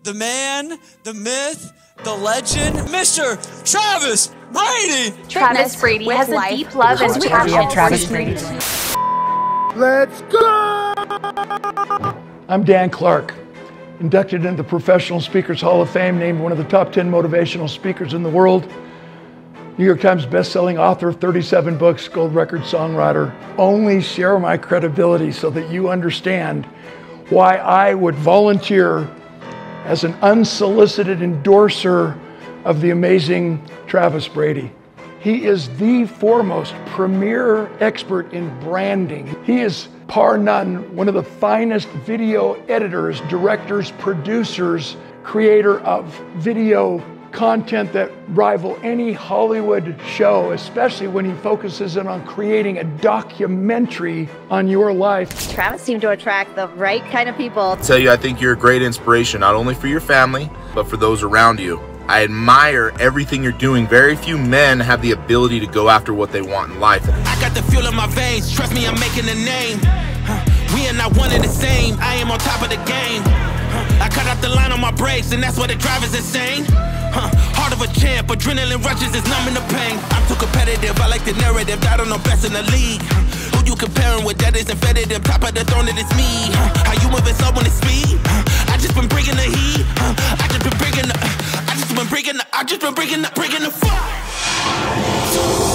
the man, the myth, the legend, Mr. Travis Brady. Travis Brady has a deep love and passion Travis Brady. Let's go! I'm Dan Clark, inducted into the Professional Speakers Hall of Fame, named one of the top 10 motivational speakers in the world. New York Times best-selling author, 37 books, gold record songwriter. Only share my credibility so that you understand why I would volunteer as an unsolicited endorser of the amazing Travis Brady. He is the foremost premier expert in branding. He is par none, one of the finest video editors, directors, producers, creator of video content that rival any Hollywood show, especially when he focuses in on creating a documentary on your life. Travis seemed to attract the right kind of people. I'll tell you, I think you're a great inspiration, not only for your family, but for those around you. I admire everything you're doing. Very few men have the ability to go after what they want in life. I got the fuel in my veins, trust me, I'm making a name. We are not one and the same, I am on top of the game. I cut out the line on my brakes, and that's why the drive is insane. Heart of a champ, adrenaline rushes is numbing the pain. I'm too competitive, I like the narrative, I don't know best in the league. Who you comparing with, that isn't competitive, top of the throne, it is me. How you moving slow when it's speed? I just been bringing the heat. I just been bringing the fire.